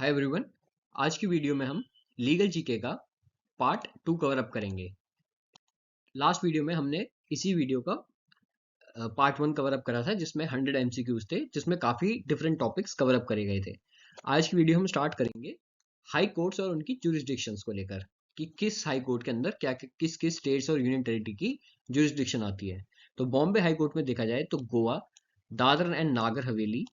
Hi everyone. आज की video में हम लीगल जीके का पार्ट 2 कवर अप करेंगे। लास्ट वीडियो में हमने इसी वीडियो का पार्ट 1 कवर अप करा था जिसमें 100 एमसीक्यूज थे, जिसमें काफ़ी डिफरेंट टॉपिक्स कवर अप करे गए थे। आज की वीडियो हम स्टार्ट करेंगे हाई कोर्ट्स और उनकी जुरिस्डिक्शंस को लेकर कि किस हाई कोर्ट के अंदर क्या किस किस स्टेट्स और यूनियन टेरिटरी की जुरिस्डिक्शन आती है। तो बॉम्बे हाई कोर्ट में देखा जाए तो Goa, Dadar and Nagar Haveli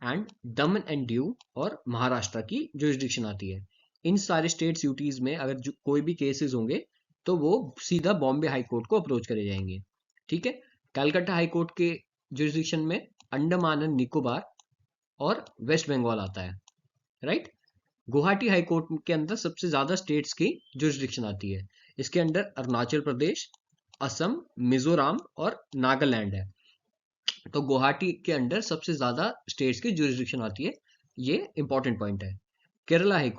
and Daman and Diu और महाराष्ट्र की जुरिस्डिक्शन आती है। इन सारे स्टेट्स यूटीज में अगर कोई भी केसेस होंगे तो वो सीधा बॉम्बे हाई कोर्ट को अप्रोच करे जाएंगे। ठीक है। कलकत्ता हाई कोर्ट के जुरिस्डिक्शन में अंडमान एंड निकोबार और वेस्ट बंगाल आता है, राइट। गुवाहाटी हाई कोर्ट के अंदर सबसे ज्यादा स्टेट्स की जुरिस्डिक्शन आती है। इसके अंदर अरुणाचल प्रदेश, असम, मिजोरम और नागालैंड है। तो गुवाहाटी के अंडर सबसे ज्यादा स्टेट्स की जुरिस्डिक्शन आती है। ये इंपॉर्टेंट पॉइंट है। केरला हाई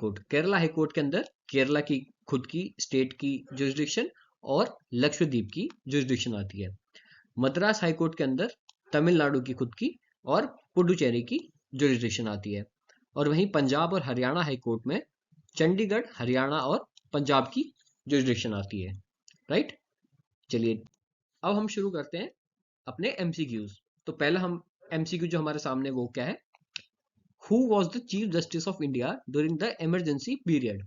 कोर्ट के अंदर केरला की खुद की स्टेट की जुरिस्डिक्शन और लक्षद्वीप की जुरिस्डिक्शन आती है। मद्रास हाई कोर्ट के अंदर तमिलनाडु की खुद की और पुडुचेरी की जुरिस्डिक्शन आती है। और वहीं पंजाब और हरियाणा हाई कोर्ट में चंडीगढ़, हरियाणा और पंजाब की जुरिस्डिक्शन आती है, राइट। चलिए अब हम शुरू करते हैं अपने एमसीक्यूज। तो पहला हम एमसीक्यू जो हमारे सामने वो क्या है, who was the chief justice of India during the emergency period,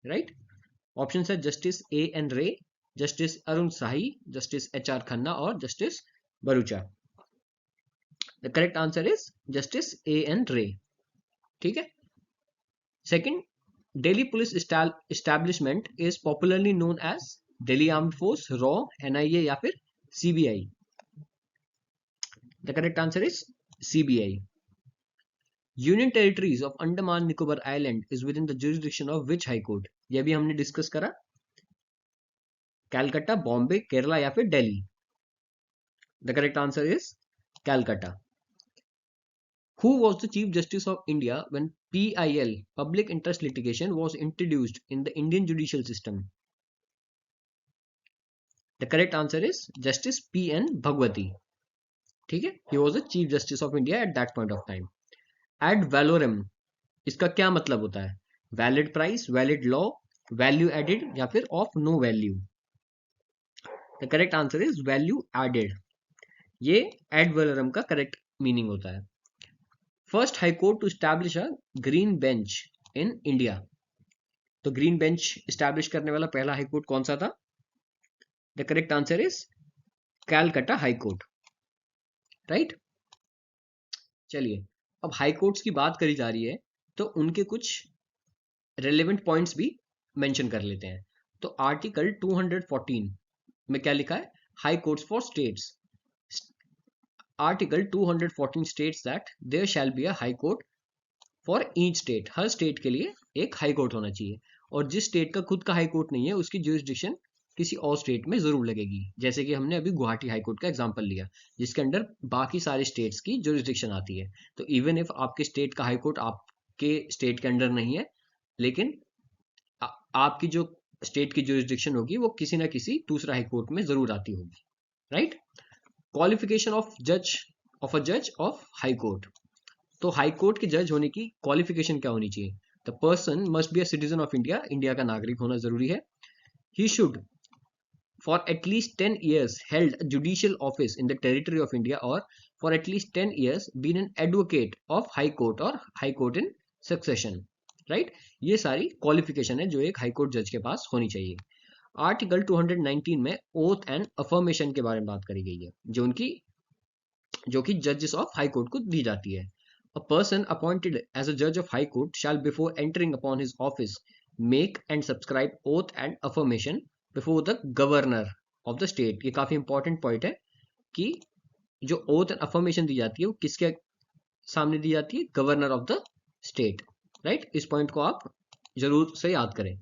right. Option है justice A N Ray, justice Arun Shahi, justice H R Khanna और justice Bharucha. The correct answer is justice A N Ray. ठीक है। Second, Delhi police establishment is popularly known as Delhi armed force, रॉ, NIA या फिर CBI. The correct answer is CBI. Union territories of Andaman Nicobar island is with in the jurisdiction of which high court. यह भी हमने discuss करा। कैलकाटा, बॉम्बे, केरला या फिर Delhi. The correct answer is Calcutta. Who was the Chief Justice of India when PIL, public interest litigation, was introduced in the Indian judicial system? The correct answer is Justice P.N. Bhagwati. ठीक है। He was the Chief Justice of India at that point of time. Ad valorem, इसका क्या मतलब होता है? Valid price, valid law, value added या फिर of no value? The correct answer is value added. ये ad valorem का correct meaning होता है। First High Court to establish a green bench in India. तो ग्रीन बेंच स्टैब्लिश करने वाला पहला हाई कोर्ट कौन सा था? The correct answer is Calcutta high court, right. चलिए अब हाई कोर्ट्स की बात करी जा रही है तो उनके कुछ रेलेवेंट पॉइंट्स भी मेंशन कर लेते हैं। तो आर्टिकल 214 में क्या लिखा है? High courts for states. Article 214 states that there shall be a high court for each state. हर स्टेट के लिए एक हाई कोर्ट होना चाहिए और जिस स्टेट का खुद का हाई कोर्ट नहीं है उसकी जुरिस्डिक्शन किसी और स्टेट में जरूर लगेगी। जैसे कि हमने अभी गुवाहाटी हाई कोर्ट का एग्जांपल लिया जिसके अंडर बाकी सारे स्टेट्स की जुरिस्डिक्शन आती है। तो इवन इफ आपके स्टेट का हाई कोर्ट आपके स्टेट के अंडर नहीं है, लेकिन आपकी जो स्टेट की जुरिस्डिक्शन होगी वो किसी ना किसी दूसरा हाई कोर्ट में जरूर आती होगी, राइट। क्वालिफिकेशन ऑफ अ जज ऑफ हाई कोर्ट। तो हाई कोर्ट के जज होने की क्वालिफिकेशन क्या होनी चाहिए? The person must be a citizen of India, India का नागरिक होना जरूरी है। He should for at least 10 years held a judicial office in the territory of India or for at least 10 years been an advocate of high court or high court in succession, right। ये सारी qualification है जो एक high court जज के पास होनी चाहिए। Article 219 में ओथ एंड अफर्मेशन के बारे में बात करी गई है जो कि जजेस ऑफ हाई कोर्ट को दी जाती है। A person appointed as a judge of high court shall before entering upon his office make and subscribe oath and affirmation before the governor of the state। ये काफी इंपॉर्टेंट पॉइंट है कि जो oath and affirmation दी जाती है वो किसके सामने दी जाती है? Governor of the state, right. इस पॉइंट को आप जरूर से याद करें।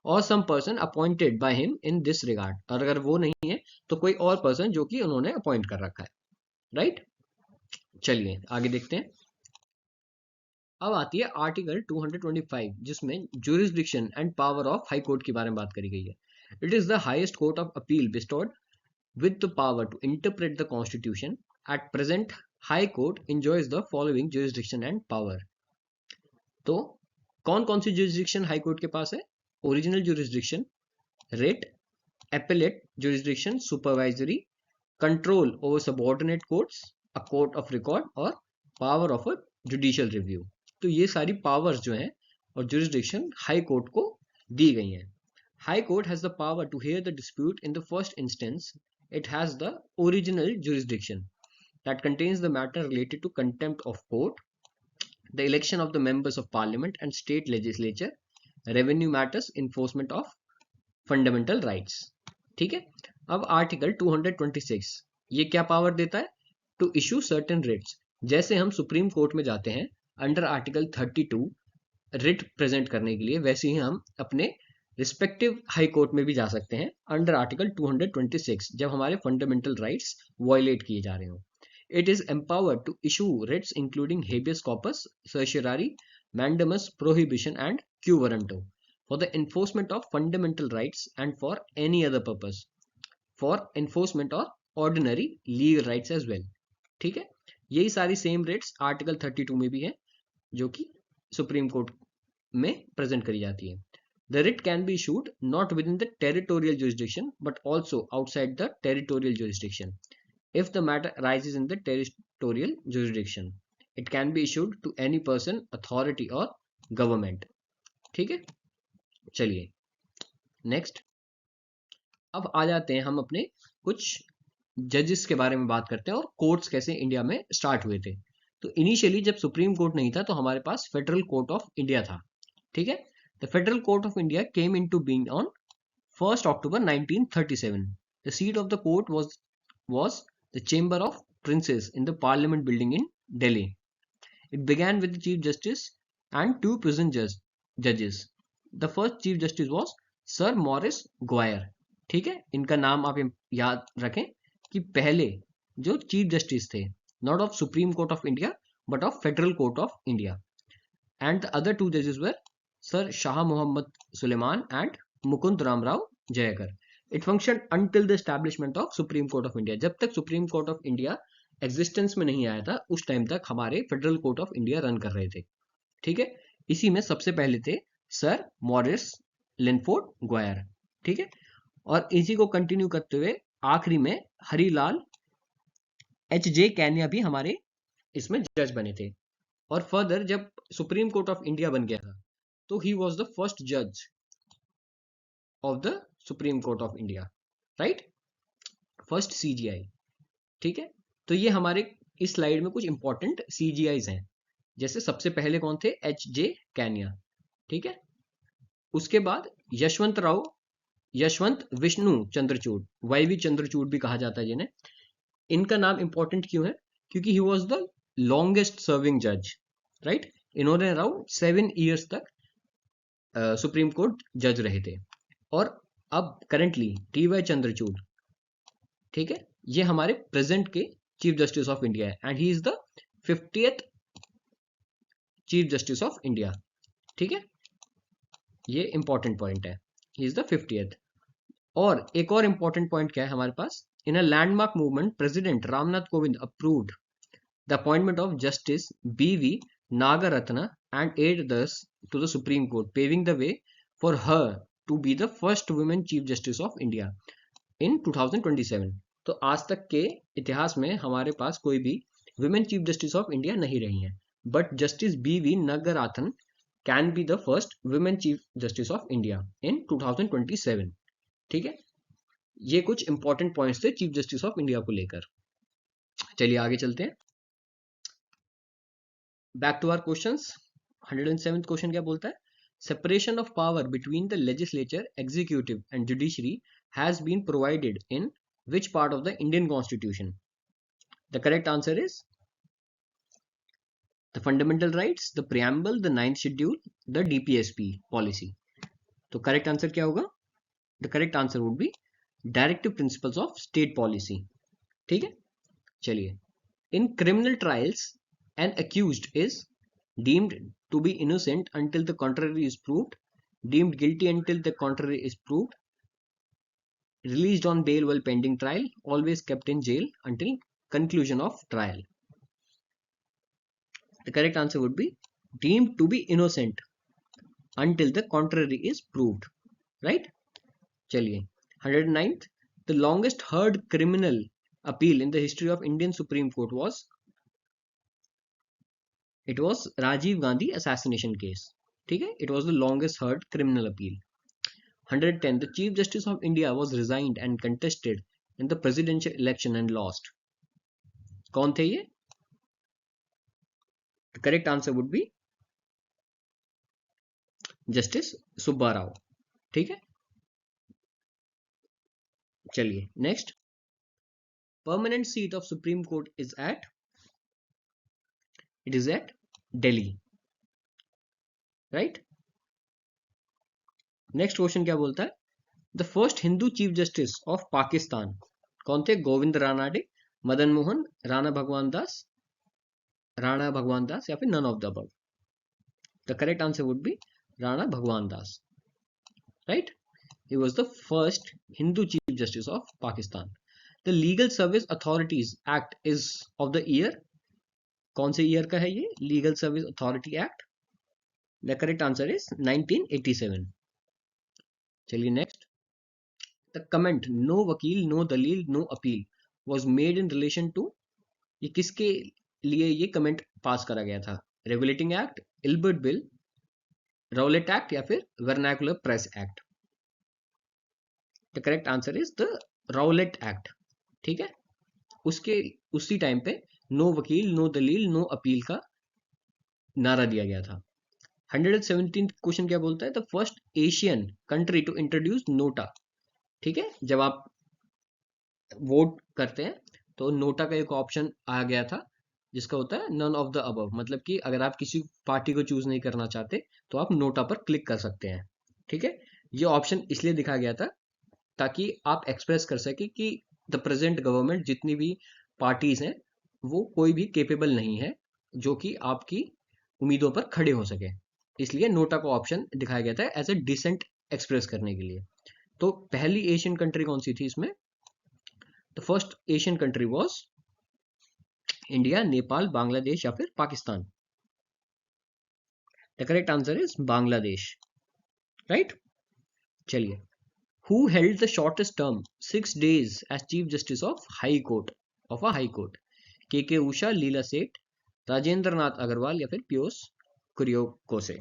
और some person appointed by him in this regard, और अगर वो नहीं है तो कोई और पर्सन जो कि उन्होंने अपॉइंट कर रखा है, राइट। चलिए आगे देखते हैं। अब आती है आर्टिकल 225 जिसमें jurisdiction and power of high court के बारे में बात करी गई है। It is the highest court of appeal bestowed with the power to interpret the constitution. At present, high court enjoys the following jurisdiction and power. तो कौन कौन सी जुरिस्डिक्शन हाई कोर्ट के पास है? Original jurisdiction, writ, appellate jurisdiction, supervisory, control over subordinate courts, a court of record और power of a judicial review. तो ये सारी पावर्स जो हैं और जुरिस्डिक्शन हाई कोर्ट को दी गई हैं। High court has the power to hear the dispute in the first instance. It has the original jurisdiction that contains the matter related to contempt of court, the election of the members of parliament and state legislature, revenue matters, enforcement of fundamental rights. ठीक है। अब article 226 ये क्या power देता है? To issue certain writs. जैसे हम supreme court में जाते हैं अंडर आर्टिकल 32 रिट प्रेजेंट करने के लिए, वैसे ही हम अपने रिस्पेक्टिव हाई कोर्ट में भी जा सकते हैं अंडर आर्टिकल 226 जब हमारे फंडामेंटल राइट्स वायलेट किए जा रहे हो। It is empowered to issue writs including habeas corpus, certiorari, mandamus, prohibition and quo warranto for the enforcement of fundamental rights and for any other purpose, for enforcement of ordinary legal rights as well. ठीक है, यही सारी same Ritz article 32 में भी है जो कि supreme court में प्रेजेंट करी जाती है। The writ can be issued not within the territorial jurisdiction but also outside the territorial jurisdiction. If the matter arises in the territorial jurisdiction, it can be issued to any person, authority or government. ठीक है, चलिए next अब आ जाते हैं हम अपने कुछ जजेस के बारे में बात करते हैं और कोर्ट्स कैसे इंडिया में स्टार्ट हुए थे। तो इनिशियली जब सुप्रीम कोर्ट नहीं था तो हमारे पास फेडरल कोर्ट ऑफ इंडिया था। ठीक है, The Federal Court of India came into being on 1st October 1937. The seat of the court was the Chamber of Princes in the Parliament building in Delhi. It began with the Chief Justice and two prison judges. The first Chief Justice was Sir Maurice Goyer. ठीक है, इनका नाम आप याद रखें कि पहले जो चीफ जस्टिस थे not of supreme court of India but of federal court of India, and the other two जजेस were Sir Shah Mohammad Suleiman and Mukund Ram Rao Jayakar. It functioned until the establishment of Supreme Court of India. जब तक Supreme Court of India existence में नहीं आया था उस time तक हमारे federal court of India run कर रहे थे। ठीक है, इसी में सबसे पहले थे सर मॉरिस लिनफोर्ड ग्वायर। ठीक है, और इसी को कंटिन्यू करते हुए आखिरी में हरीलाल H.J. कैनिया भी हमारे इसमें जज बने थे। और फर्दर जब सुप्रीम कोर्ट ऑफ इंडिया बन गया था तो ही वॉज द फर्स्ट जज of the supreme court of India, right, first CGI। ठीक है, तो ये हमारे इस स्लाइड में कुछ इंपॉर्टेंट CGIs हैं। जैसे सबसे पहले कौन थे? H.J. कैनिया। ठीक है, उसके बाद यशवंत विष्णु चंद्रचूड़, YV चंद्रचूड़ भी कहा जाता है जिन्हें। इनका नाम इंपॉर्टेंट क्यों है? क्योंकि ही वॉज द लॉन्गेस्ट सर्विंग जज, राइट। इन्होंने अराउंड 7 ईयर्स तक सुप्रीम कोर्ट जज रहे थे। और अब करेंटली TY चंद्रचूड़, ठीक है, ये हमारे प्रेजेंट के चीफ जस्टिस ऑफ इंडिया है and he is the 50th chief justice of India. ठीक है, ये इंपॉर्टेंट पॉइंट है, ही इज द 50th। और एक और इंपॉर्टेंट पॉइंट क्या है हमारे पास? In a landmark movement president Ramnath Kovind approved the appointment of justice BV Nagaratna and aid thus to the Supreme Court, paving the way for her to be the first women Chief Justice of India in 2027. तो आज तक के इतिहास में हमारे पास कोई भी women chief justice of India नहीं रही हैं, but justice BV Nagarathan can be the first women chief justice of India in 2027। ठीक है, ये कुछ इंपॉर्टेंट पॉइंट्स थे चीफ जस्टिस ऑफ इंडिया को लेकर। चलिए आगे चलते हैं, back to our questions. 107th question क्या बोलता है? Separation of power between the legislature, executive and judiciary has been provided in which part of the Indian constitution? The correct answer is the fundamental rights, the preamble, the 9th schedule, the DPSP policy. तो correct answer क्या होगा? The correct answer would B directive principles of state policy. ठीक है, चलिए, in criminal trials an accused is deemed to be innocent until the contrary is proved, deemed guilty until the contrary is proved, released on bail while pending trial, always kept in jail until conclusion of trial. The correct answer would be deemed to be innocent until the contrary is proved. Right? चलिए 109th, the longest heard criminal appeal in the history of Indian Supreme Court was Rajiv Gandhi assassination case. ठीक है, it was the longest heard criminal appeal. 110, the Chief Justice of India was resigned and contested in the presidential election and lost. कौन थे ये? The correct answer would be Justice Subba Rao. ठीक है, चलिए next. Permanent seat of Supreme Court is at Delhi. Right? Next question क्या बोलता है? The first Hindu chief justice of Pakistan कौन थे? गोविंद रानाडे, मदन मोहन, राणा भगवान दास या फिर none of the above. The correct answer would be Rana Bhagwan Das. Right? He was the first Hindu chief justice of Pakistan. The legal service authorities act is of the year. कौन से year का है ये legal service authority act? The correct answer is 1987. चलिए next. The comment no vakil no dalil no appeal was made in relation to, ये किसके लिए ये कमेंट पास करा गया था? Regulating act, Ilbert bill, Rowlatt act या फिर vernacular press act? The correct answer is the Rowlatt act. ठीक है, उसके उसी टाइम पे no vakil no dalil no appeal का नारा दिया गया था. 117 क्वेश्चन क्या बोलता है? The first Asian country to introduce NOTA. ठीक है, जब आप वोट करते हैं तो नोटा का एक ऑप्शन आ गया था जिसका होता है नन ऑफ द अबव, मतलब कि अगर आप किसी पार्टी को चूज नहीं करना चाहते तो आप नोटा पर क्लिक कर सकते हैं. ठीक है, ये ऑप्शन इसलिए दिखा गया था ताकि आप एक्सप्रेस कर सके कि द प्रेजेंट गवर्नमेंट जितनी भी पार्टीज हैं वो कोई भी केपेबल नहीं है जो कि आपकी उम्मीदों पर खड़े हो सके. इसलिए नोटा का ऑप्शन दिखाया गया था एज ए डिसेंट एक्सप्रेस करने के लिए. तो पहली एशियन कंट्री कौन सी थी इसमें? The first Asian country was India, Nepal, Bangladesh या फिर Pakistan? The correct answer is Bangladesh. Right? चलिए. Who held the shortest term 6 days as chief justice of high court of a high court? K Usha, Leela Seth, Rajendra Nath Agarwal या फिर Piyush Kuriakose?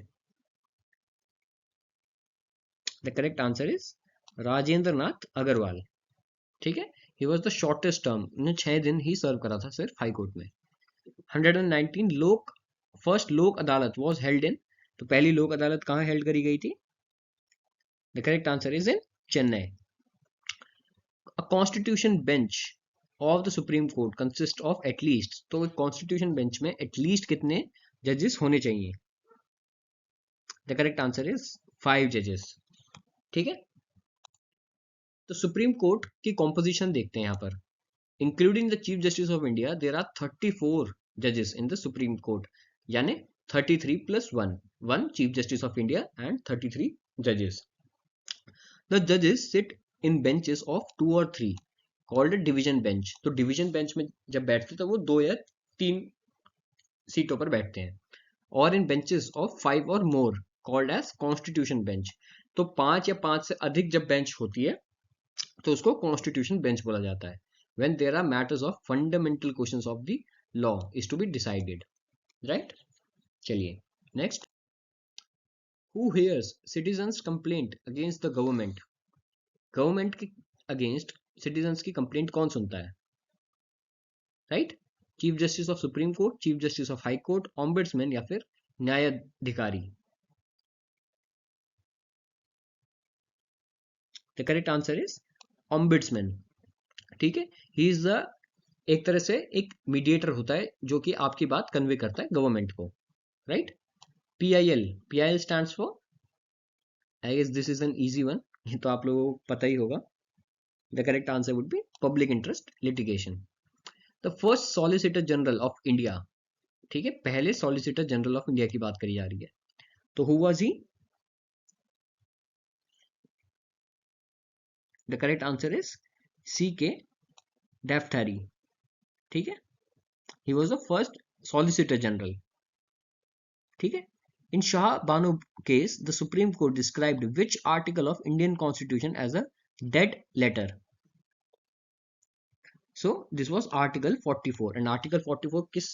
The correct answer is Rajendra Nath Agarwal. ठीक है, he was the shortest term, उन्हें 6 दिन ही सर्व करा था सिर्फ हाई कोर्ट में. 119 फर्स्ट लोक अदालत वॉज हेल्ड इन, तो पहली लोक अदालत कहाँ हेल्ड करी गई थी? The correct answer is in Chennai. A constitution bench of the supreme court consist of at least, तो कॉन्स्टिट्यूशन बेंच में एटलीस्ट कितने जजेस होने चाहिए? द करेक्ट आंसर इज 5 जजेस. ठीक है, तो सुप्रीम कोर्ट की कॉम्पोजिशन देखते हैं यहाँ पर. Including the chief justice of India there are 34 जजेस इन द सुप्रीम कोर्ट, यानी 33 plus 1 chief justice of India and 33 जजेस. द जजेस sit in benches of 2 or 3 called division bench. तो डिवीजन बेंच में जब बैठते तो वो 2 या 3 सीटों पर बैठते हैं. और in benches of 5 or more called as constitution bench. तो 5 या 5 से अधिक जब बेंच होती है तो उसको कॉन्स्टिट्यूशन बेंच बोला जाता है. when there are matters of fundamental questions of the law is to be decided. Right? चलिए next. who hears citizens complaint against the government? Government के अगेंस्ट सिटीजन्स की कंप्लेंट कौन सुनता है? Right? Chief justice of supreme court, chief justice of high court, ombudsman या फिर न्यायाधिकारी? The correct answer is ombudsman. ठीक है, ही इज द एक तरह से एक मीडिएटर होता है जो कि आपकी बात कन्वे करता है गवर्नमेंट को. Right? PIL stands for, I guess this is an easy one, ये तो आप लोगों को पता ही होगा. The correct answer would be public interest litigation. The first solicitor general of India, ठीक है, पहले सॉलिसिटर जनरल ऑफ इंडिया की बात करी जा रही है, तो who was he? The correct answer is C.K. डेफ्थरी. ठीक है, ही was the first solicitor general. ठीक है, In Shah Banu case, the Supreme Court described which article of Indian Constitution as a dead letter? So this was Article 44, and Article 44 किस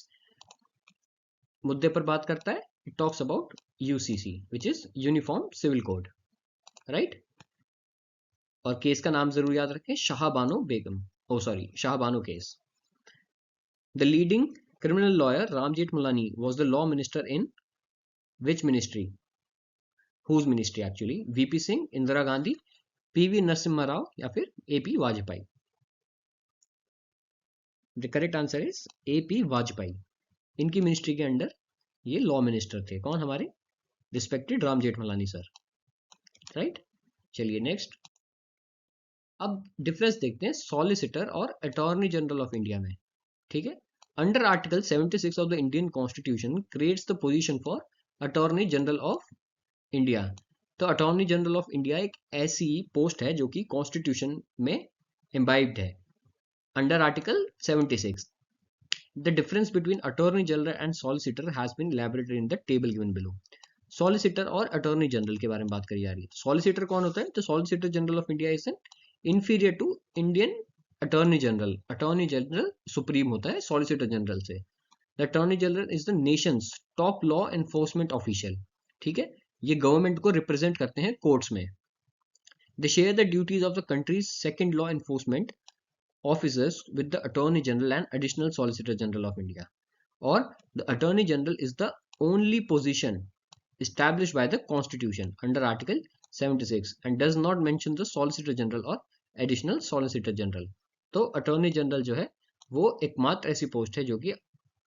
मुद्दे पर बात करता है? It talks about UCC, which is Uniform Civil Code, right? और case का नाम जरूर याद रखें, Shah Bano Begum, Shah Bano case. The leading criminal lawyer Ram Jethmalani was the law minister in which ministry? Whose ministry actually? VP Singh, Indira Gandhi, PV Narasimha Rao या फिर AP Vajpayee? The correct answer is AP Vajpayee. इनकी ministry के under ये law minister थे. कौन? हमारे respected Ram Jethmalani sir, right? चलिए next. अब डिफरेंस देखते हैं सॉलिसिटर और अटॉर्नी जनरल ऑफ इंडिया में. ठीक है. Under article 76 of the Indian constitution creates the position for attorney general of India. तो अटॉर्नी जनरल ऑफ इंडिया एक ऐसी पोस्ट है जो कि कॉन्स्टिट्यूशन में इम्बाइब्ड है under article 76. The difference between Attorney General and Solicitor has been elaborated in the table given below. Solicitor और Attorney General के बारे में बात करी जा रही है. Solicitor कौन होता है? तो Solicitor General of India is an inferior to Indian Attorney General. Attorney General supreme होता है Solicitor General से. The Attorney General is the nation's top law enforcement official. ठीक है. ये गवर्नमेंट को रिप्रेजेंट करते हैं कोर्ट्स में. They share the duties of the country's second law enforcement officers with the Attorney General and Additional Solicitor General of India. Or the Attorney General is the only position established by the Constitution under Article 76 and does not mention the Solicitor General or Additional Solicitor General. तो Attorney General जो है वो एकमात्र ऐसी post है जो कि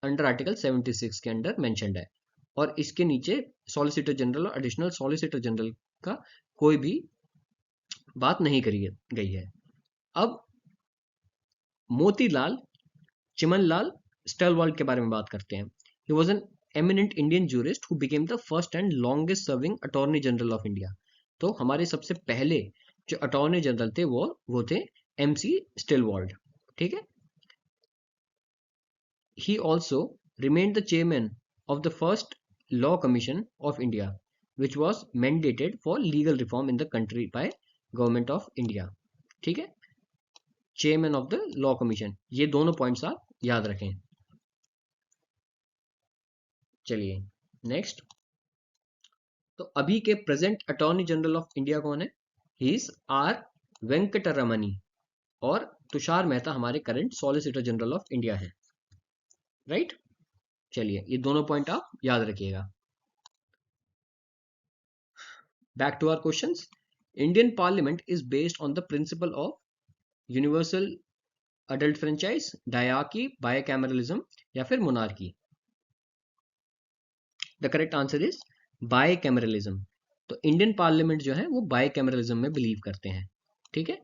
under article 76 के अंडर मेंशन्ड है और इसके नीचे सॉलिसिटर जनरल और एडिशनल सॉलिसिटर जनरल का कोई भी बात नहीं करी गई है. अब मोतीलाल चिमनलाल स्टलवाल्ट के बारे में बात करते हैं. He was an eminent Indian jurist who became the first and longest serving Attorney General of India. तो हमारे सबसे पहले जो अटॉर्नी जनरल थे वो थे MC स्टिलवाल्ट. ठीक है. He also remained the chairman of the first Law Commission of India, which was mandated for legal reform in the country by Government of India. ठीक है. Chairman of the law commission. ये दोनों points आप याद रखें. चलिए next. तो अभी के present attorney general of India कौन है? ही इज आर वेंकटरमणी और तुषार मेहता हमारे current solicitor general of India है, राइट? चलिए ये दोनों पॉइंट आप याद रखिएगा. Back to our questions. Indian parliament is based on the principle of universal adult franchise, diarchy, bicameralism या फिर monarchy? The correct answer is bicameralism. तो इंडियन पार्लियामेंट जो है वो बायकैमरलिज्म में बिलीव करते हैं. ठीक है.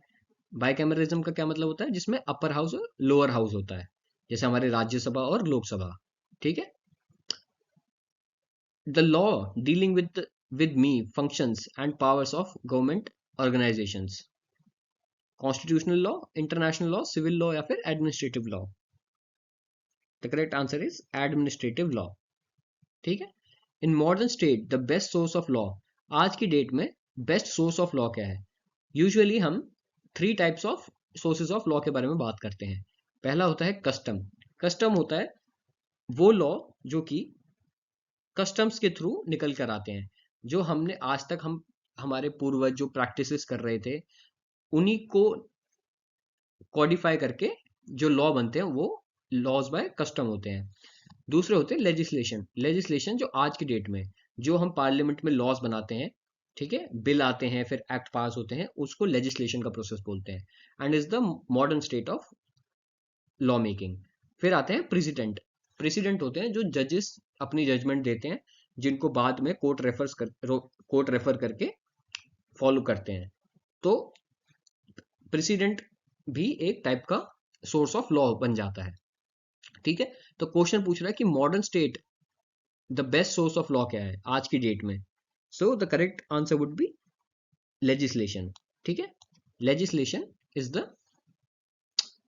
बायकैमरलिज्म का क्या मतलब होता है? जिसमें अपर हाउस और लोअर हाउस होता है, जैसे हमारे राज्यसभा और लोकसभा. ठीक है. The law dealing with me functions and powers of government organizations. Constitutional law, international law, civil law या फिर administrative law? The correct answer is administrative law. ठीक है. In modern state, the best source of law. आज की date में best source of law क्या है? Usually हम 3 types of sources of law के बारे में बात करते हैं. पहला होता है custom. Custom होता है वो law जो कि customs के थ्रू निकल कर आते हैं, जो हमने आज तक हमारे पूर्वज जो प्रैक्टिसेस कर रहे थे उन्हीं को कॉडिफाई करके जो लॉ बनते हैं वो लॉज बाय कस्टम होते हैं. दूसरे होते हैं लेजिस्लेशन. लेजिस्लेशन जो आज की डेट में जो हम पार्लियामेंट में लॉज बनाते हैं, ठीक है, बिल आते हैं फिर एक्ट पास होते हैं, उसको लेजिस्लेशन का प्रोसेस बोलते हैं and is the modern state of law making. फिर आते हैं प्रेसिडेंट. प्रेसिडेंट होते हैं जो जजेस अपनी जजमेंट देते हैं जिनको बाद में कोर्ट रेफर करके फॉलो करते हैं. तो प्रेसिडेंट भी एक टाइप का सोर्स ऑफ लॉ बन जाता है. ठीक है. तो क्वेश्चन पूछ रहा है कि modern state the best source of law क्या है आज की डेट में? So the correct answer would B legislation. ठीक है. Legislation is the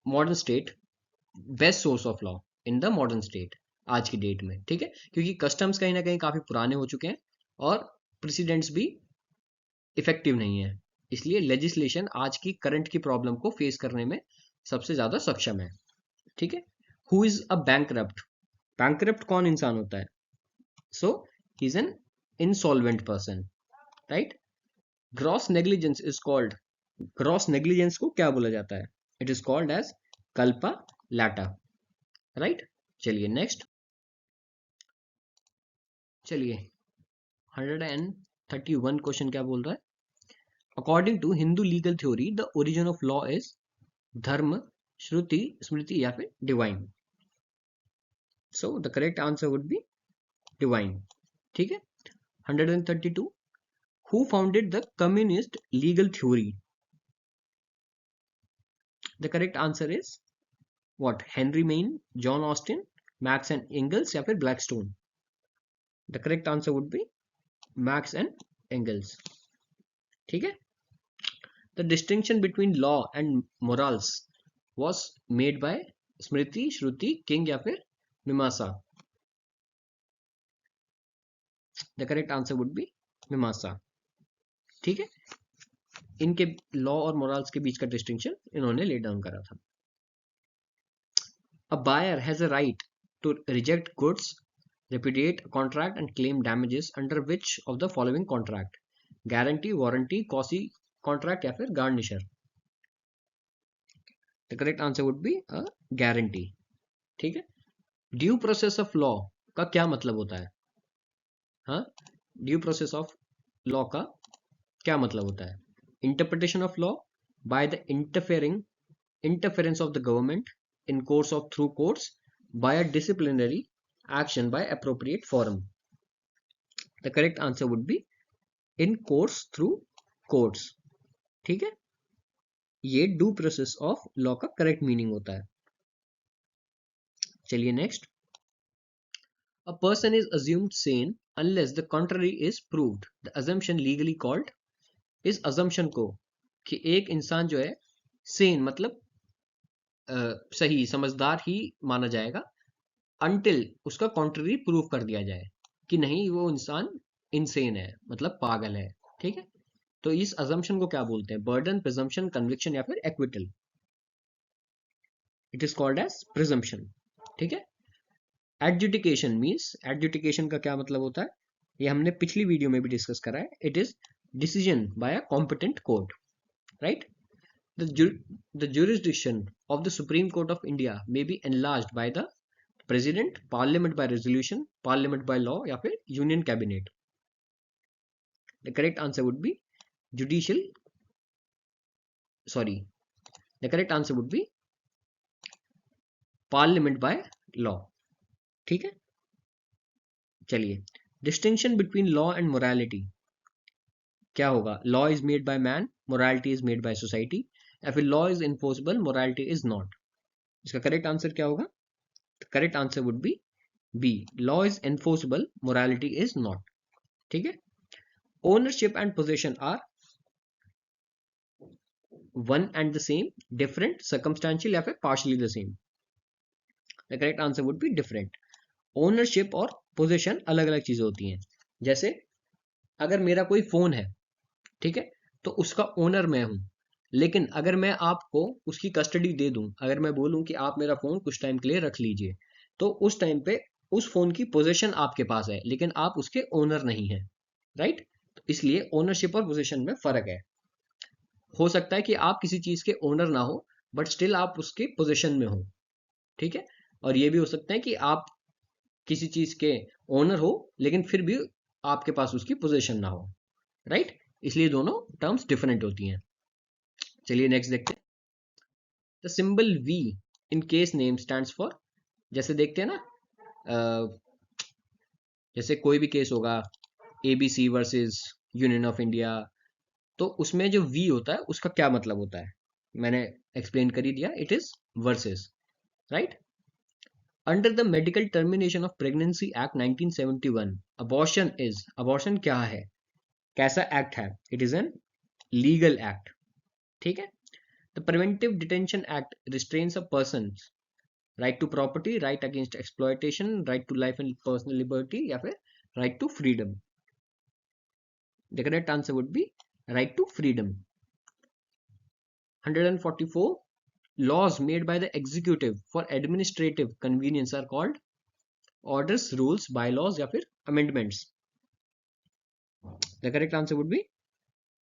modern state best source of law in the modern state आज की डेट में. ठीक है. क्योंकि कस्टम्स कहीं ना कहीं काफी पुराने हो चुके हैं और प्रेसिडेंट्स भी इफेक्टिव नहीं है। इसलिए लेजिस्लेशन आज की करंट की प्रॉब्लम को फेस करने में सबसे ज्यादा सक्षम है। ठीक है। Who is a bankrupt? Bankrupt कौन इंसान होता है? So he is an insolvent person, right. Gross negligence is called, gross negligence को क्या बोला जाता है? It is called as culpa lata, right. चलिए नेक्स्ट, चलिए 131 क्वेश्चन क्या बोल रहा है? According to Hindu legal theory the origin of law is dharma, shruti, smriti या फिर divine. So the correct answer would be divine. ठीक है। 132, who founded the communist legal theory? The correct answer is what? Henry main, John Austin, max and angles या फिर Blackstone? The correct answer would B max and angles. ठीक है। The distinction between law and morals was made by Smriti, Shruti, king या फिर मीमांसा? The correct answer would B मीमांसा। ठीक है। इनके लॉ और मोरल्स के बीच का डिस्टिंक्शन इन्होंने ले डाउन करा था। A buyer has a right to reject goods, repudiate a contract and claim damages under which of the following contract? Guarantee, warranty, quasi contract या फिर garnishee? The correct answer would be a guarantee. ठीक है। Due process of law का क्या मतलब होता है? हाँ, ड्यू प्रोसेस ऑफ लॉ का क्या मतलब होता है? Interpretation of law by the interference of the government in course of through courts by a disciplinary action by appropriate forum. The correct answer would be in course through courts। ठीक है। ये due process of law का correct meaning होता है। चलिए next, a person is assumed sane unless the contrary is proved, the assumption legally called? इस assumption को कि एक इंसान जो है सेन मतलब सही समझदार ही माना जाएगा अनटिल उसका कॉन्ट्ररी प्रूव कर दिया जाए कि नहीं वो इंसान इनसेन है मतलब पागल है। ठीक है। तो इस अजम्पशन को क्या बोलते हैं? बर्डन, प्रिजम्पशन, कन्विक्शन या फिर acquittal? It is called as presumption. ठीक है। एडजुडिकेशन मींस, एडजुडिकेशन का क्या मतलब होता है? ये हमने पिछली वीडियो में भी डिस्कस करा है। It is decision by a competent court, right. The jurisdiction of the Supreme Court of India may be enlarged by the President, Parliament by resolution, Parliament by law या फिर Union Cabinet? The correct answer would be judicial, sorry, the correct answer would be Parliament by law। ठीक है। चलिए, distinction between law and morality क्या होगा? Law is made by man, morality is made by society, या फिर law is enforceable, morality is not? इसका correct answer क्या होगा? Correct answer would be B, law is enforceable, morality is not. ठीक है। Ownership and possession are one and the same, different, circumstantial या फिर partially the same? The correct answer would be different. Ownership और possession अलग अलग चीजें होती हैं। जैसे अगर मेरा कोई फोन है, ठीक है, तो उसका ओनर मैं हूं, लेकिन अगर मैं आपको उसकी कस्टडी दे दूं, अगर मैं बोलूं कि आप मेरा फोन कुछ टाइम के लिए रख लीजिए, तो उस टाइम पे उस फोन की पोजीशन आपके पास है लेकिन आप उसके ओनर नहीं है, राइट। तो इसलिए ओनरशिप और पोजीशन में फर्क है। हो सकता है कि आप किसी चीज के ओनर ना हो बट स्टिल आप उसके पोजीशन में हो। ठीक है। और ये भी हो सकता है कि आप किसी चीज के ओनर हो लेकिन फिर भी आपके पास उसकी पोजीशन ना हो, राइट। इसलिए दोनों टर्म्स डिफरेंट होती हैं। चलिए नेक्स्ट देखते हैं। The symbol V in case name stands for? जैसे देखते हैं ना, जैसे कोई भी केस होगा, ABC versus union of India, तो उसमें जो वी होता है उसका क्या मतलब होता है? मैंने एक्सप्लेन कर ही दिया, it is versus, right. Under the medical termination of pregnancy act 1971 abortion is, abortion क्या है, कैसा एक्ट है? It is an legal act. ठीक है। The preventive detention act restrains a person's right to property, right against exploitation, right to life and personal liberty या फिर right to freedom? The correct answer would be right to freedom. 144 laws made by the executive for administrative convenience are called orders, rules, bylaws या फिर amendments. The correct answer would be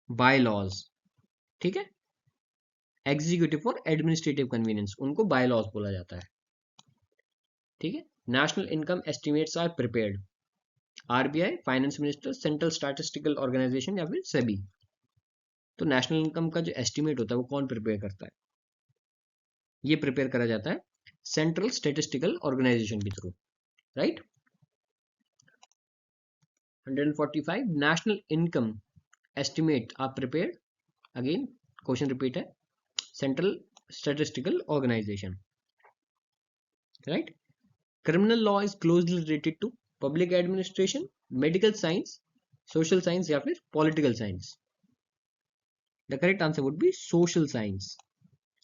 bylaws. ठीक है, executive for administrative convenience उनको bylaws बोला जाता है. ठीक है, national income estimates are prepared. RBI, finance minister, central statistical organisation या फिर सेबी. तो नेशनल इनकम का जो एस्टिमेट होता है वो कौन प्रिपेयर करता है? ये प्रिपेयर करा जाता है सेंट्रल स्टैटिस्टिकल ऑर्गेनाइजेशन के through. Right. 145 national income estimate are prepared. Again question repeat है, central statistical organisation. Right. Criminal law is closely related to public administration, medical science, social science या फिर political science. The correct answer would be social science.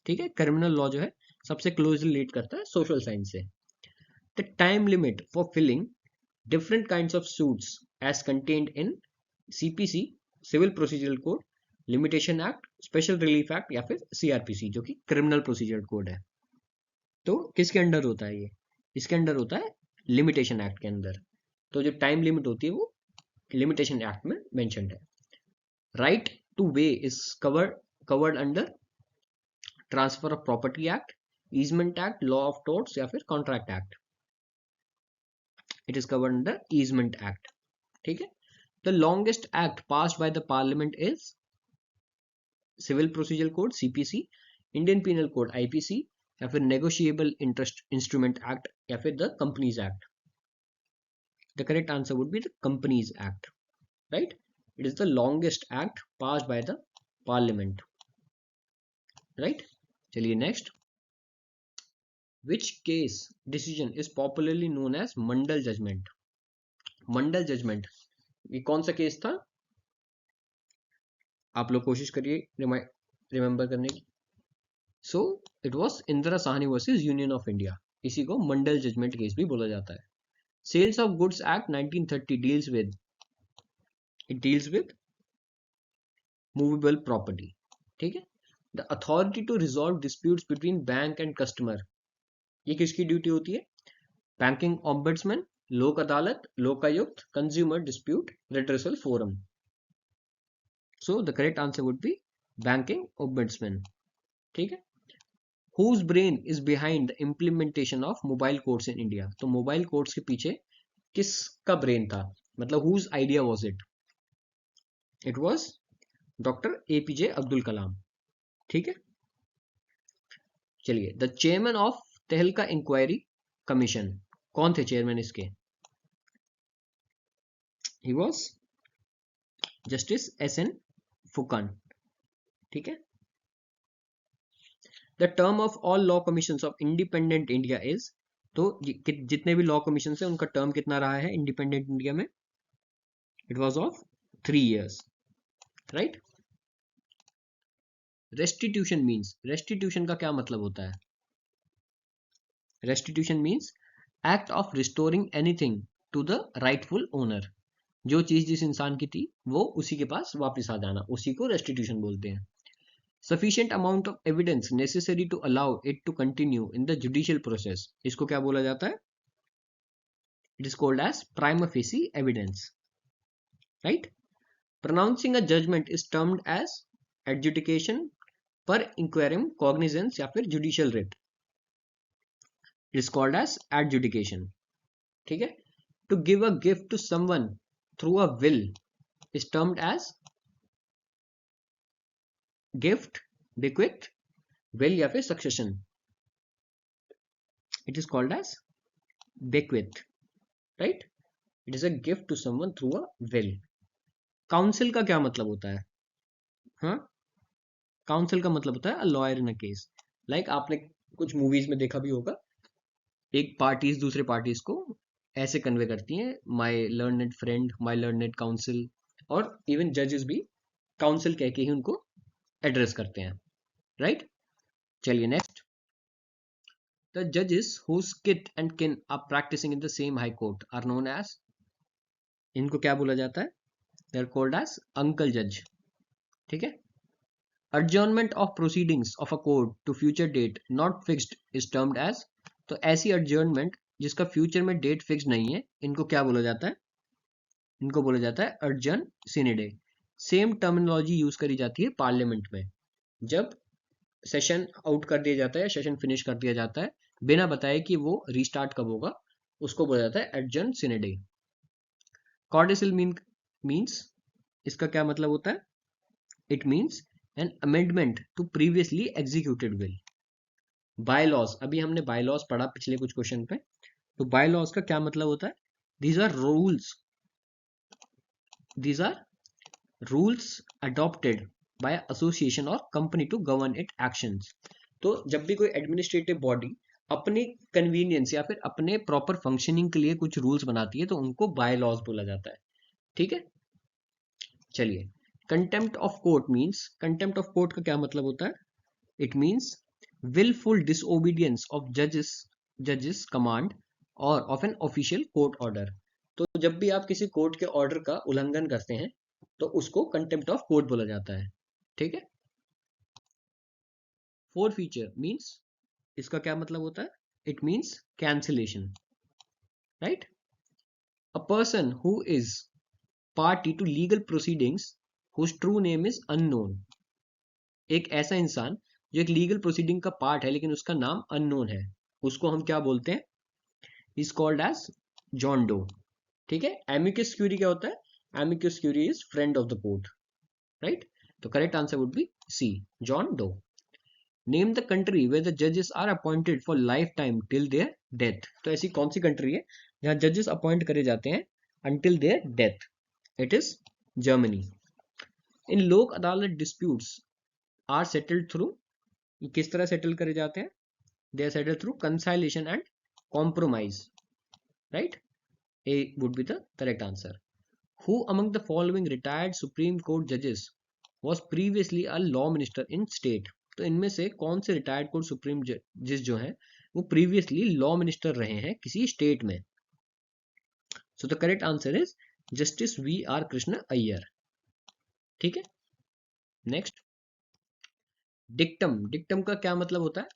ठीक है, criminal law जो है सबसे closely relate करता है सोशल साइंस से. The time limit for filing different kinds of suits as contained in CPC, civil procedural code, limitation act, special relief act या फिर सीआरपीसी जो कि क्रिमिनल प्रोसीजर कोड है. तो किसके अंडर होता है ये? इसके अंडर होता है लिमिटेशन एक्ट के अंदर. तो जो टाइम लिमिट होती है वो लिमिटेशन एक्ट में मेंशन्ड है. Right to way is covered under transfer of property act, easement act, law of torts या फिर contract act. It is covered under easement act. ठीक है. The longest act passed by the parliament is civil procedure code CPC, Indian penal code IPC या फिर negotiable interest instrument act या फिर the companies act. The correct answer would be the companies act. Right. It is the longest act passed by the parliament. Right. चलिए next. Which case decision is popularly known as Mandal judgement? Mandal judgement ये कौन सा case था? आप लोग कोशिश करिए remember करने की. So it was Indira Sahni versus union of India. इसी को मंडल जजमेंट केस भी बोला जाता है. Sales of goods act 1930 deals with movable property. ठीक है. The authority to resolve disputes between bank and customer, ये किसकी ड्यूटी होती है? Banking ombudsman, Lok Adalat, Lokayukta, consumer dispute redressal forum. So the correct answer would be banking ombudsman. ठीक है. Whose brain is behind the implementation of mobile courts in India? तो mobile courts के पीछे किसका ब्रेन था? मतलब whose idea was it? It was doctor APJ Abdul Kalam. ठीक है. चलिए, the chairman of Tehelka inquiry commission, कौन थे चेयरमैन इसके? He was justice S N. Phukan. ठीक है. The term of all law commissions of independent India is, तो जितने भी लॉ कमीशन है उनका टर्म कितना रहा है इंडिपेंडेंट इंडिया में? It was of 3 years. Right. Restitution means, restitution का क्या मतलब होता है? Restitution means act of restoring anything to the rightful owner. जो चीज जिस इंसान की थी वो उसी के पास वापस आ जाना, उसी को रेस्टिट्यूशन बोलते हैं. Sufficient amount of evidence necessary to allow it to continue in the judicial process, इसको क्या बोला जाता है? It is called as prima facie evidence. Right. Pronouncing a judgment is termed as adjudication per inquirum cognizance या फिर judicial writ. It is called as adjudication. ठीक है. To give a gift to someone through a will is termed as gift, bequest, will या फिर succession. It is called as bequest. Right. It is a gift to someone through a will. Council का क्या मतलब होता है? हाँ, council का मतलब होता है a lawyer in a case. Like आपने कुछ मूवीज में देखा भी होगा, एक पार्टीज दूसरे पार्टीज को ऐसे कन्वे करती हैं, my learned friend, my learned council, और इवन जजेस भी काउंसिल कह के ही उनको एड्रेस करते हैं. राइट. चलिए नेक्स्ट. द जजेस whose kith and kin are practicing in the same high court are known as, इनको क्या बोला जाता है? They are called as uncle जज। ठीक है। adjournment of proceedings of a court to future date not fixed is termed as, तो ऐसी adjournment जिसका फ्यूचर में डेट फिक्स नहीं है, इनको क्या बोला जाता है? इनको बोला जाता है adjourn sine die। Same terminology use करी जाती है पार्लियामेंट में, जब सेशन आउट कर दिया जाता है, सेशन फिनिश कर दिया जाता है बिना बताए कि वो रीस्टार्ट कब होगा, उसको बोला जाता है adjourn sine die। Codicil means, इसका क्या मतलब होता है? It means an amendment to previously executed will. Bylaws, अभी हमने बाय लॉज पढ़ा पिछले कुछ क्वेश्चन पे, तो बाय लॉज का क्या मतलब होता है? These are rules, these are rules adopted by association or company to govern its actions। तो जब भी कोई एडमिनिस्ट्रेटिव बॉडी अपने कन्वीनियंस या फिर अपने प्रॉपर फंक्शनिंग के लिए कुछ रूल्स बनाती है तो उनको बाय लॉज बोला जाता है। ठीक है, चलिए। Contempt of court means, contempt of court का क्या मतलब होता है? It means willful disobedience of judges command or of an official court order। तो जब भी आप किसी कोर्ट के ऑर्डर का उल्लंघन करते हैं तो उसको कंटेम्प्ट ऑफ कोर्ट बोला जाता है। ठीक है। फोर फीचर मीन्स, इसका क्या मतलब होता है? It means cancellation, right. A person who is party to legal proceedings whose true name is unknown. एक ऐसा इंसान जो एक लीगल प्रोसीडिंग का पार्ट है लेकिन उसका नाम अननोन है, उसको हम क्या बोलते हैं? Is called as John Doe. ठीक है। एमिकस क्यूरी क्या होता है? Amicus curiae is friend of the court, right. तो correct answer would be C, John Doe. Name the country where the जजेस are appointed for life time till their death. तो ऐसी कौन सी कंट्री है जहां जजेस अपॉइंट करे जाते हैं until their death? It is Germany. In Lok Adalat disputes are settled through, किस तरह सेटल करे जाते हैं? They are settled through conciliation and compromise, right. A would be the correct answer. Who among the following retired Supreme Court judges was previously a law minister in state? तो इनमें से कौन से रिटायर्ड कोर्ट सुप्रीम जज जो हैं वो previously law minister रहे हैं किसी स्टेट में? So the correct answer is justice V R Krishna Iyer. ठीक है। Next, dictum. डिक्टम का क्या मतलब होता है?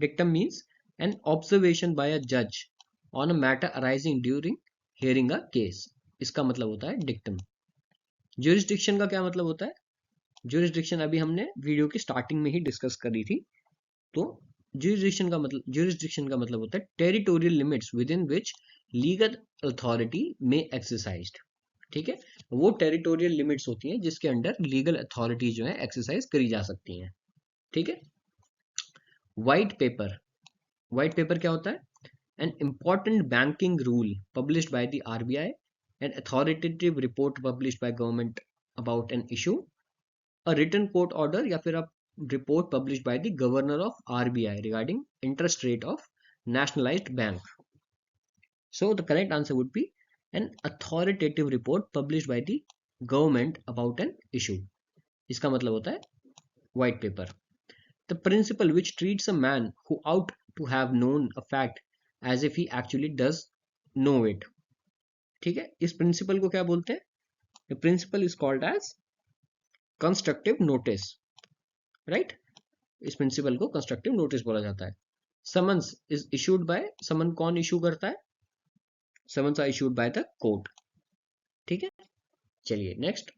Dictum means an observation by a जज on a matter arising during hearing a case. इसका मतलब होता है डिक्टम। ज्यूरिसडिक्शन का क्या मतलब होता है? ज्यूरिसडिक्शन अभी हमने वीडियो की स्टार्टिंग में ही डिस्कस करी थी। तो ज्यूरिसडिक्शन का मतलब होता है territorial limits with in which legal authority में एक्सरसाइज्ड। ठीक है, वो टेरिटोरियल लिमिट्स होती हैं जिसके अंडर लीगल अथॉरिटी जो है एक्सरसाइज करी जा सकती हैं। ठीक है। व्हाइट पेपर, व्हाइट पेपर क्या होता है? An important banking rule published by the RBI, an authoritative report published by government about an issue, a written court order या फिर a report published by the governor of RBI regarding interest rate of nationalized bank। So the correct answer would be an authoritative report published by the government about an issue। इसका मतलब होता है white paper। The principle which treats a man who ought to have known a fact as if he actually does know it। ठीक है, इस principle को क्या बोलते हैं? The principle is called as constructive notice, right. इस principle को constructive notice बोला जाता है। Summons is issued by, summon कौन इशू करता है? Summons are issued by the court. ठीक है, चलिए next.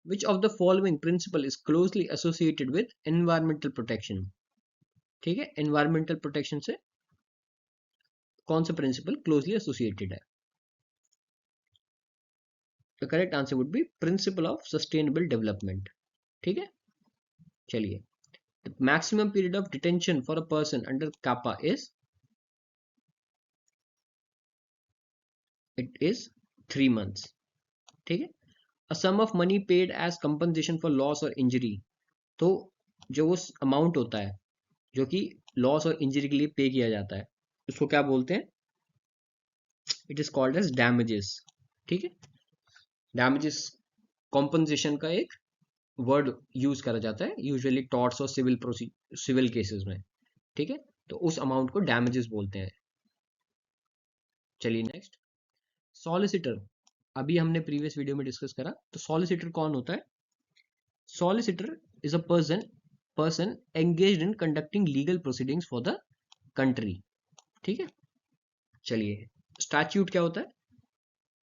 Which of the following principle is closely associated with environmental protection? ठीक है, एनवायरमेंटल प्रोटेक्शन से कौन सा प्रिंसिपल क्लोजली एसोसिएटेड है? The correct answer would be principle of sustainable development. ठीक है, चलिए। The maximum period of detention for a person under KAAPA is, it is 3 months। ठीक है। A sum of money paid as compensation for loss और injury, तो जो वो amount होता है जो कि लॉस और इंजरी के लिए पे किया जाता है उसको क्या बोलते हैं? It is called as damages. ठीक है, डैमेजेस कॉम्पनसेशन का एक वर्ड यूज करा जाता है यूजुअली टॉर्ट्स और सिविल केसेस में। ठीक है, तो उस अमाउंट को डैमेजेस बोलते हैं। चलिए नेक्स्ट। सॉलिसिटर, अभी हमने प्रीवियस वीडियो में डिस्कस करा, तो सॉलिसिटर कौन होता है? Solicitor is a person engaged in conducting legal proceedings for the country. ठीक है, चलिए स्टैट्यूट क्या होता है?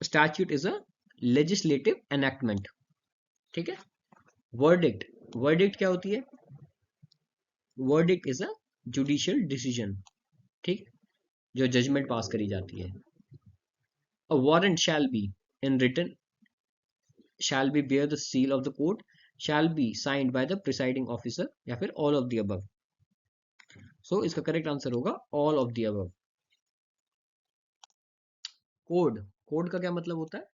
Statute is a legislative enactment. ठीक है, वर्डिक्ट, वर्डिक्ट क्या होती है? Verdict is a judicial decision. ठीक, जो जजमेंट पास करी जाती है। A warrant shall be in written, shall be bear the seal of the court, shall be signed by the presiding officer, या फिर all of the above। so इसका correct answer होगा all of the above। Code, code का क्या मतलब होता है?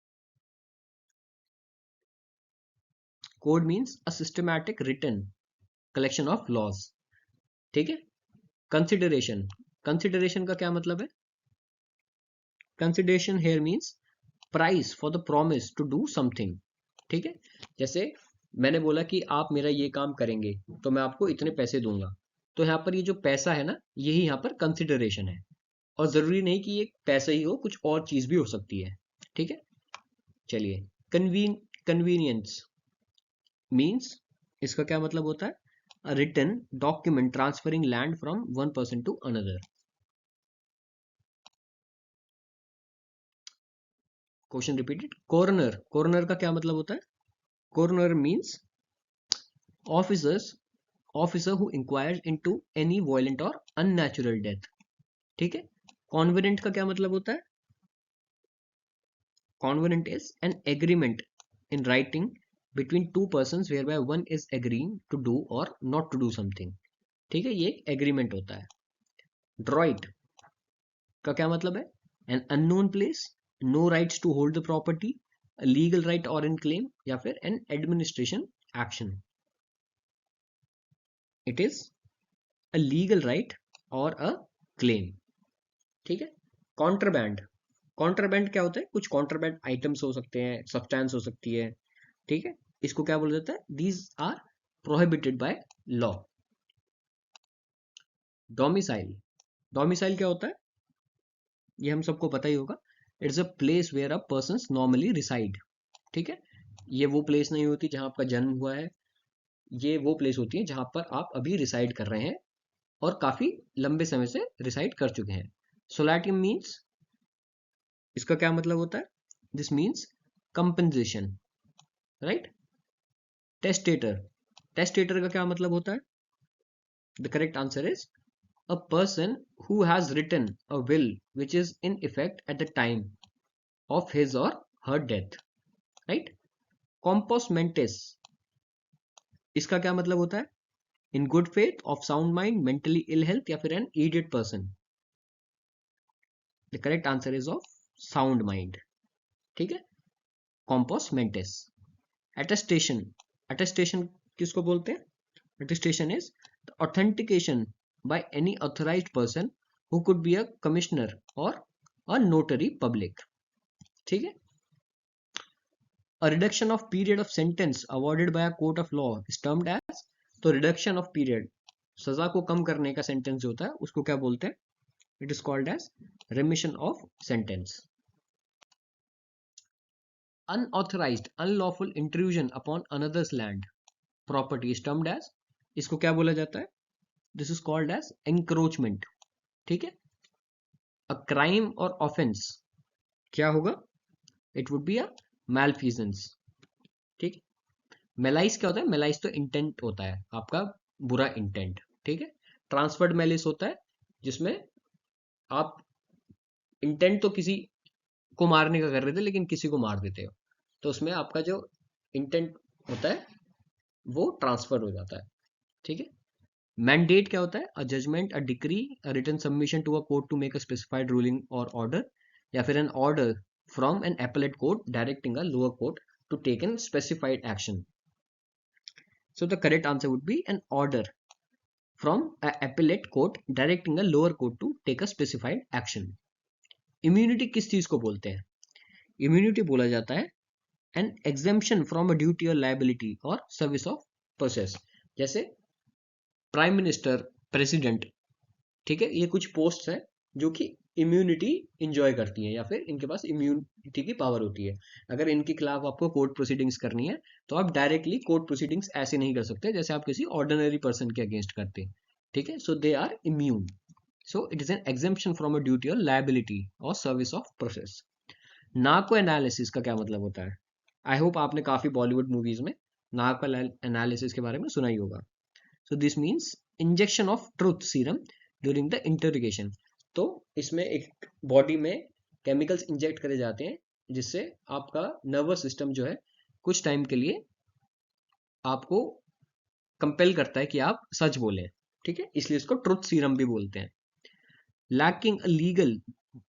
Code means a systematic written collection of laws. ठीक है, कंसिडरेशन, कंसिडरेशन का क्या मतलब है? Consideration here means price for the promise to do something. ठीक है, जैसे मैंने बोला कि आप मेरा ये काम करेंगे तो मैं आपको इतने पैसे दूंगा, तो यहाँ पर ये जो पैसा है ना, यही यहाँ पर कंसिडरेशन है। और जरूरी नहीं कि ये पैसा ही हो, कुछ और चीज भी हो सकती है। ठीक है, चलिए कन्वीनियंस मीन्स, इसका क्या मतलब होता है? A written document transferring land from one person to another. Question repeated. Coroner, coroner का क्या मतलब होता है? Coroner means officers, officer who inquires into any violent और अननेचुरल डेथ। ठीक है, कॉन्वेनेंट का क्या मतलब होता है? Covenant is an agreement in writing between two persons whereby one is agreeing to do or not to do something। ठीक है, ये एक एग्रीमेंट होता है। ड्रॉइट का क्या मतलब है? An unknown place, no rights to hold the property, legal right और इन क्लेम, या फिर an administration action. It is a legal right और अ क्लेम। ठीक है, कॉन्ट्राबैंड, कॉन्ट्राबैंड क्या होता है? कुछ कॉन्ट्राबैंड आइटम्स हो सकते हैं, सब्सटेंस हो सकती है। ठीक है, इसको क्या बोला जाता है? These are prohibited by law. Domicile, domicile क्या होता है? ये हम सबको पता ही होगा। It's a place where a person normally reside. ठीक है, ये वो प्लेस नहीं होती जहां आपका जन्म हुआ है, ये वो प्लेस होती है जहां पर आप अभी रिसाइड कर रहे हैं और काफी लंबे समय से रिसाइड कर चुके हैं। सोलैटियम मीन्स, इसका क्या मतलब होता है? This means compensation. Right, testator, testator का क्या मतलब होता है? The correct answer is a person who has written a will which is in effect at the time of his or her death। right, compos mentis, इसका क्या मतलब होता है? in good faith, of sound mind, mentally ill health, या फिर an idiot person। the correct answer is of sound mind। ठीक है, compos mentis। attestation, attestation किसको बोलते हैं? attestation is the authentication by any authorized person who could be a commissioner or a notary public। ठीक है, a reduction of period of sentence awarded by a court of law is termed as, तो reduction of period, सजा को कम करने का sentence जो होता है उसको क्या बोलते हैं? It is called as remission of sentence। unauthorized unlawful intrusion upon another's land property is termed as, इसको क्या बोला जाता है? This is called as encroachment। ठीक है, a crime or offense क्या होगा? It would be a malfeasance। ठीक, मेलाइस क्या होता है? मेलाइस तो इंटेंट होता है आपका, बुरा इंटेंट। ठीक है, ट्रांसफर्ड मेलिस होता है जिसमें आप इंटेंट तो किसी को मारने का कर रहे थे लेकिन किसी को मार देते हो, तो उसमें आपका जो इंटेंट होता है वो ट्रांसफर हो जाता है। ठीक है, मैंडेट क्या होता है? A judgement, a decree, a written submission to a court to make a specified ruling और ऑर्डर, या फिर an order from an appellate court directing a lower court to take an specified action. So the correct answer would be an order from a appellate court directing a lower court to take a specified action। Immunity किस चीज को बोलते हैं? Immunity बोला जाता है an exemption from a duty और liability और सर्विस ऑफ प्रोसेस। जैसे प्राइम मिनिस्टर, प्रेसिडेंट, ठीक है, ये कुछ पोस्ट है जो कि इम्यूनिटी इंजॉय करती हैं या फिर इनके पास इम्यूनिटी की पावर होती है। अगर इनके खिलाफ आपको कोर्ट प्रोसीडिंग्स करनी है तो आप डायरेक्टली कोर्ट प्रोसीडिंग्स ऐसे नहीं कर सकते जैसे आप किसी ऑर्डिनरी पर्सन के अगेंस्ट करते। ठीक है, so they are immune. So it is an exemption from a duty और लायबिलिटी और service of process. Narco analysis का क्या मतलब होता है? आई होप आपने काफी बॉलीवुड मूवीज में नार्को एनालिसिस के बारे में सुना ही होगा। So this means injection of truth serum during the interrogation. तो इसमें एक बॉडी में केमिकल्स इंजेक्ट करे जाते हैं जिससे आपका नर्वस सिस्टम जो है कुछ टाइम के लिए आपको कंपेल करता है कि आप सच बोलें। ठीक है, इसलिए इसको ट्रुथ सीरम भी बोलते हैं। लैकिंग अ लीगल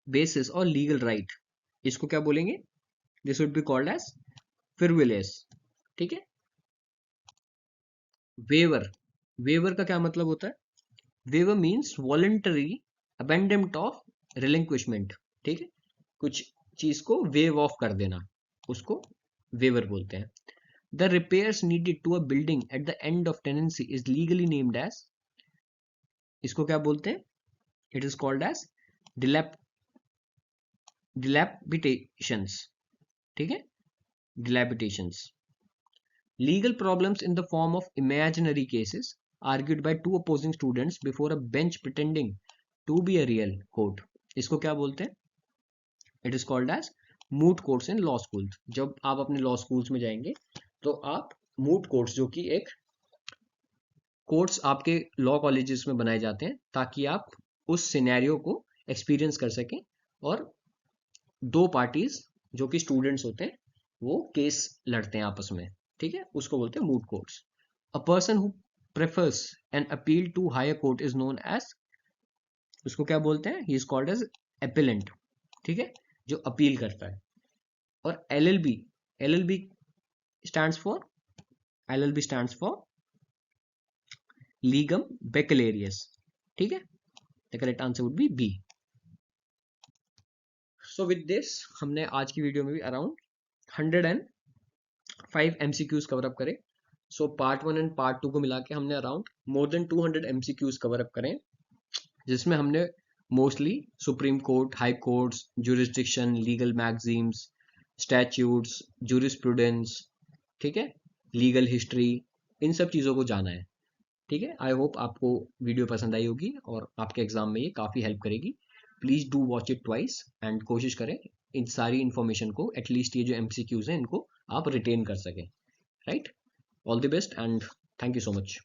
बेसिस और लीगल राइट, इसको क्या बोलेंगे? This would be called as frivolous. ठीक है। वेवर, वेवर का क्या मतलब होता है? Waiver means voluntary abandonment of relinquishment. ठीक है, कुछ चीज को वेव ऑफ कर देना, उसको वेवर बोलते हैं। The repairs needed to a building at the end of tenancy is legally named as, इसको क्या बोलते हैं? It is called as dilapidations। ठीक है, dilapidations। Legal problems in the form of imaginary cases argued by two opposing students before a bench pretending to be a real court, इसको क्या बोलते हैं? It is called as moot courts in law schools. जब आप अपने law schools में जाएंगे तो आप मूट कोर्ट्स, जो कि एक कोर्ट्स आपके लॉ कॉलेजेस में बनाए जाते हैं ताकि आप उस सिनेरियो को एक्सपीरियंस कर सकें और दो पार्टीज जो कि स्टूडेंट्स होते हैं वो केस लड़ते हैं आपस में। ठीक है, उसको बोलते हैं moot courts. A person who prefers an appeal to higher court is known as, उसको क्या बोलते हैं? He is called as appellant. ठीक है, जो अपील करता है। और LLB, LLB stands for, LLB stands for legum baccalaureus. ठीक है, the correct answer would be B. So with this हमने आज की वीडियो में भी अराउंड 105 MCQs कवर अप करे। सो पार्ट 1 एंड पार्ट 2 को मिला के हमने around more than 200 MCQs cover up करें, जिसमें हमने mostly supreme court, high courts, jurisdiction, legal maxims, statutes, jurisprudence, ठीक है, लीगल हिस्ट्री, इन सब चीज़ों को जाना है। ठीक है, आई होप आपको वीडियो पसंद आई होगी और आपके एग्जाम में ये काफ़ी हेल्प करेगी। Please do watch it twice and कोशिश करें इन सारी इन्फॉर्मेशन को, एटलीस्ट ये जो MCQs हैं इनको आप रिटेन कर सकें। Right, all the best and thank you so much.